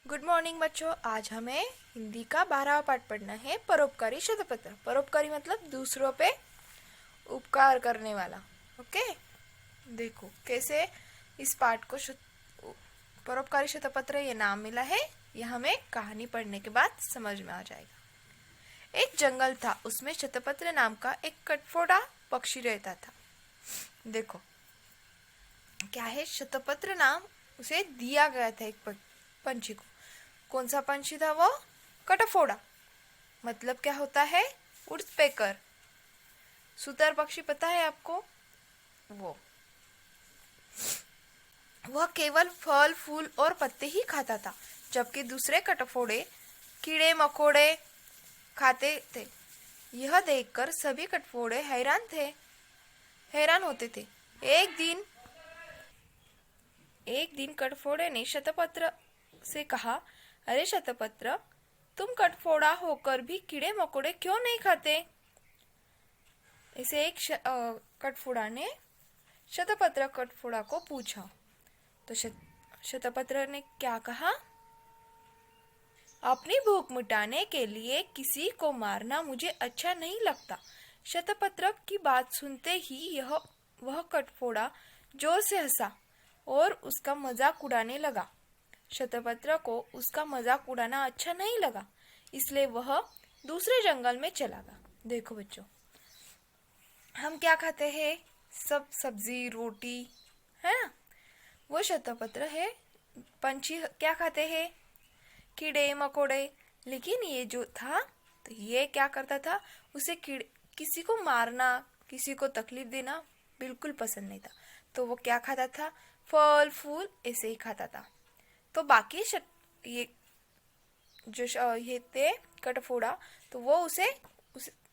Good morning बच्चों। आज हमें हिंदी का 12वां पाठ पढ़ना है, परोपकारी शतपत्र। परोपकारी मतलब दूसरों पे उपकार करने वाला। ओके, देखो कैसे इस पाठ को परोपकारी शतपत्र ये नाम मिला है, यह हमें कहानी पढ़ने के बाद समझ में आ जाएगा। एक जंगल था, उसमें शतपत्र नाम का एक कटफोड़ा पक्षी रहता था। देखो क्या है, शतपत्र नाम उसे दिया गया था एक पंछी को। कौन सा पंछी था वो? कटफोड़ा। मतलब क्या होता है? वुड्सपेकर। सुतर पक्षी पता है आपको? वो वह केवल फल फूल और पत्ते ही खाता था, जबकि दूसरे कटफोड़े कीड़े मकोड़े खाते थे। यह देखकर सभी कटफोड़े हैरान होते थे। एक दिन कटफोड़े ने शतपत्र से कहा, अरे शतपत्र, तुम कटफोड़ा होकर भी कीड़े मकोड़े क्यों नहीं खाते? इसे एक कटफोड़ा ने शतपत्र कटफोड़ा को पूछा। तो शतपत्र ने क्या कहा? अपनी भूख मिटाने के लिए किसी को मारना मुझे अच्छा नहीं लगता। शतपत्र की बात सुनते ही वह कटफोड़ा जोर से हंसा और उसका मजाक उड़ाने लगा। शतपत्र को उसका मजाक उड़ाना अच्छा नहीं लगा, इसलिए वह दूसरे जंगल में चला गया। देखो बच्चों, हम क्या खाते हैं? सब सब्जी रोटी, है ना? वो शतपत्र है, पंछी क्या खाते हैं? कीड़े मकोड़े। लेकिन ये जो था, तो ये क्या करता था? उसे किसी को मारना, किसी को तकलीफ देना बिल्कुल पसंद नहीं था। तो वो क्या खाता था? फल फूल ऐसे ही खाता था। तो बाकी ये ये थे कटफोड़ा, तो वो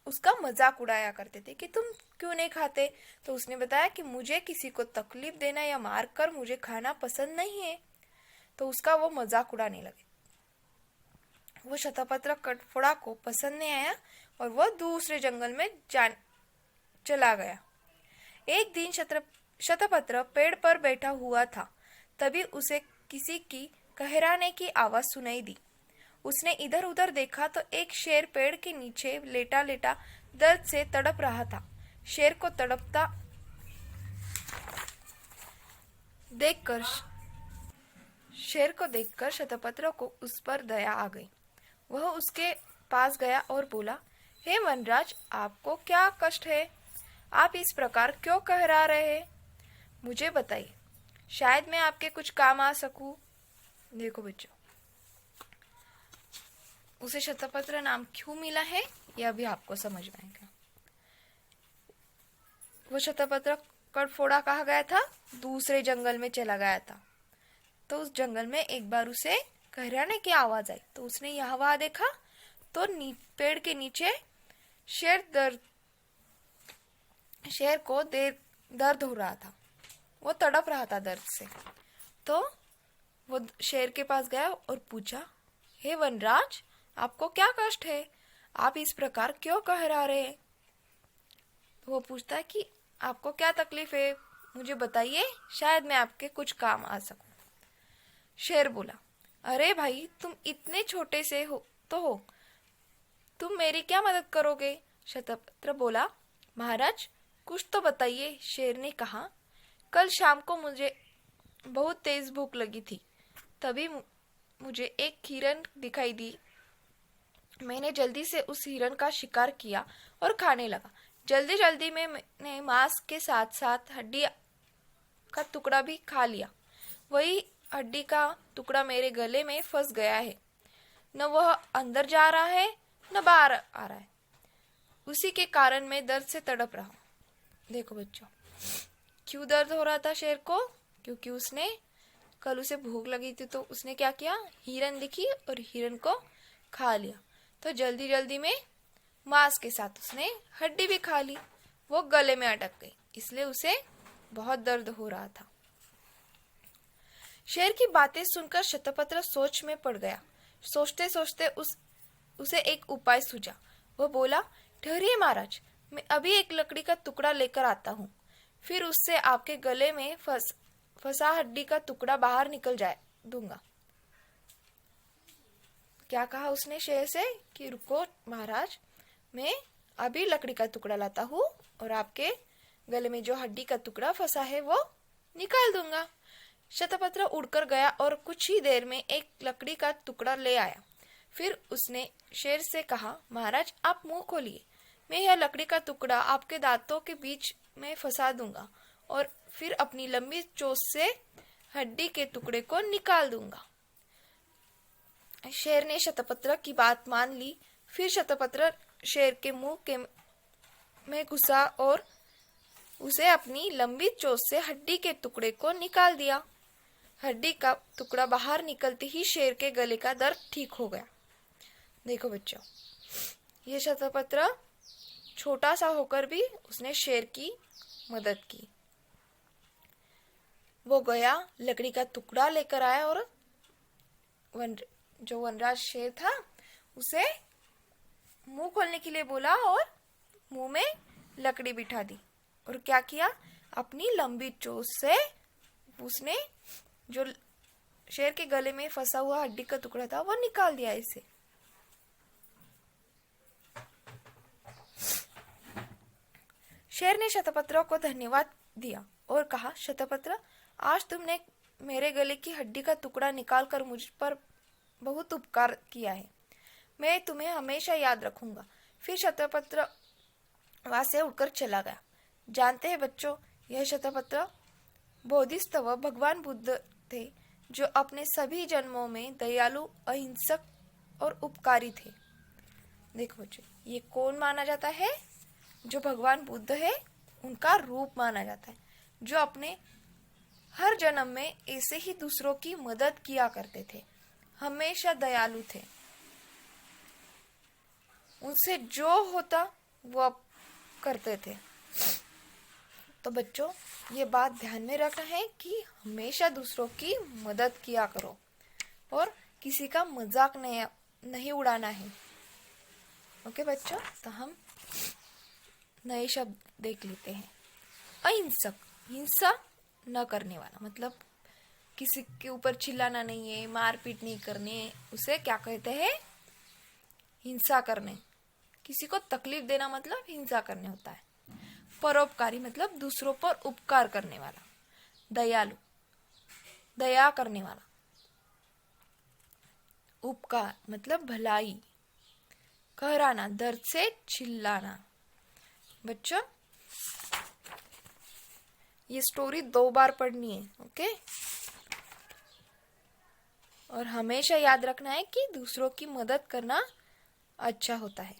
उसका मजाक उड़ाया करते थे कि तुम क्यों नहीं खाते? तो उसने बताया कि मुझे किसी को तकलीफ देना या मार कर मुझे खाना पसंद नहीं है। तो उसका वो मजाक उड़ाने लगे। वो शतपत्र कटफोड़ा को पसंद नहीं आया और वह दूसरे जंगल में चला गया। एक दिन शतपत्र पेड़ पर बैठा हुआ था, तभी उसे किसी की कहराने की आवाज सुनाई दी। उसने इधर उधर देखा तो एक शेर पेड़ के नीचे लेटा लेटा दर्द से तड़प रहा था। शेर को तड़पता देखकर शतपत्र को उस पर दया आ गई। वह उसके पास गया और बोला, हे वनराज, आपको क्या कष्ट है? आप इस प्रकार क्यों कहरा रहे हैं? मुझे बताइए, शायद मैं आपके कुछ काम आ सकूं। देखो बच्चों, उसे शतपत्र नाम क्यों मिला है, यह भी आपको समझ में आएगा। वो शतपत्र कटफोड़ा कहाँ गया था? दूसरे जंगल में चला गया था। तो उस जंगल में एक बार उसे कहराने की आवाज आई। तो उसने यह वहां देखा तो पेड़ के नीचे शेर को दर्द हो रहा था। वो तड़प रहा था दर्द से। तो वो शेर के पास गया और पूछा, हे वनराज, आपको क्या कष्ट है? आप इस प्रकार क्यों कहरा रहे हैं? वो पूछता है कि आपको क्या तकलीफ है, मुझे बताइए, शायद मैं आपके कुछ काम आ सकूं। शेर बोला, अरे भाई, तुम इतने छोटे से हो, तुम मेरी क्या मदद करोगे? शतपत्र बोला, महाराज, कुछ तो बताइए। शेर ने कहा, कल शाम को मुझे बहुत तेज भूख लगी थी, तभी मुझे एक हिरन दिखाई दी। मैंने जल्दी से उस हिरन का शिकार किया और खाने लगा। जल्दी जल्दी में मैंने मांस के साथ साथ हड्डी का टुकड़ा भी खा लिया। वही हड्डी का टुकड़ा मेरे गले में फंस गया है। न वह अंदर जा रहा है, न बाहर आ रहा है। उसी के कारण मैं दर्द से तड़प रहा हूँ। देखो बच्चों, क्यों दर्द हो रहा था शेर को? क्योंकि कल उसे भूख लगी थी, तो उसने क्या किया? हिरन दिखी और हिरन को खा लिया। तो जल्दी जल्दी में मांस के साथ उसने हड्डी भी खा ली। वो गले में अटक गई, इसलिए उसे बहुत दर्द हो रहा था। शेर की बातें सुनकर शतपत्र सोच में पड़ गया। सोचते सोचते उसे एक उपाय सूझा। वह बोला, ठहरिए महाराज, मैं अभी एक लकड़ी का टुकड़ा लेकर आता हूँ। फिर उससे आपके गले में फंसा हड्डी का टुकड़ा बाहर निकल जाए दूंगा। क्या कहा उसने शेर से कि रुको महाराज, मैं अभी लकड़ी का टुकड़ा लाता हूँ और आपके गले में जो हड्डी का टुकड़ा फंसा है वो निकाल दूंगा। शतपत्र उड़कर गया और कुछ ही देर में एक लकड़ी का टुकड़ा ले आया। फिर उसने शेर से कहा, महाराज आप मुंह खोलिए, मैं यह लकड़ी का टुकड़ा आपके दांतों के बीच में फंसा दूंगा और फिर अपनी लंबी चोंच से हड्डी के टुकड़े को निकाल दूंगा। शेर ने शतपत्र की बात मान ली। फिर शतपत्र शेर के मुंह में घुसा और उसे अपनी लंबी चोंच से हड्डी के टुकड़े को निकाल दिया। हड्डी का टुकड़ा बाहर निकलते ही शेर के गले का दर्द ठीक हो गया। देखो बच्चों, ये शतपत्र छोटा सा होकर भी उसने शेर की मदद की। वो गया, लकड़ी का टुकड़ा लेकर आया और जो वनराज शेर था उसे मुंह खोलने के लिए बोला और मुंह में लकड़ी बिठा दी। और क्या किया, अपनी लंबी चोंच से उसने जो शेर के गले में फंसा हुआ हड्डी का टुकड़ा था वो निकाल दिया इसे। शेर ने शतपत्र को धन्यवाद दिया और कहा, शतपत्र आज तुमने मेरे गले की हड्डी का टुकड़ा निकालकर मुझ पर बहुत उपकार किया है, मैं तुम्हें हमेशा याद रखूंगा। फिर शतपत्र वहां से उड़कर चला गया। जानते हैं बच्चों, यह शतपत्र बोधिसत्व भगवान बुद्ध थे जो अपने सभी जन्मों में दयालु, अहिंसक और उपकारी थे। देखो बच्चों, ये कौन माना जाता है? जो भगवान बुद्ध है उनका रूप माना जाता है, जो अपने हर जन्म में ऐसे ही दूसरों की मदद किया करते थे, हमेशा दयालु थे, उनसे जो होता वो करते थे। तो बच्चों, ये बात ध्यान में रखना है कि हमेशा दूसरों की मदद किया करो और किसी का मजाक नहीं उड़ाना है। ओके बच्चों, तो हम नए शब्द देख लेते हैं। अहिंसक, हिंसा न करने वाला, मतलब किसी के ऊपर चिल्लाना नहीं है, मारपीट नहीं करनी, उसे क्या कहते हैं? हिंसा करने। किसी को तकलीफ देना मतलब हिंसा करने होता है। परोपकारी मतलब दूसरों पर उपकार करने वाला। दयालु, दया करने वाला। उपकार मतलब भलाई। कहराना, दर्द से चिल्लाना। बच्चों, ये स्टोरी 2 बार पढ़नी है, ओके? और हमेशा याद रखना है कि दूसरों की मदद करना अच्छा होता है।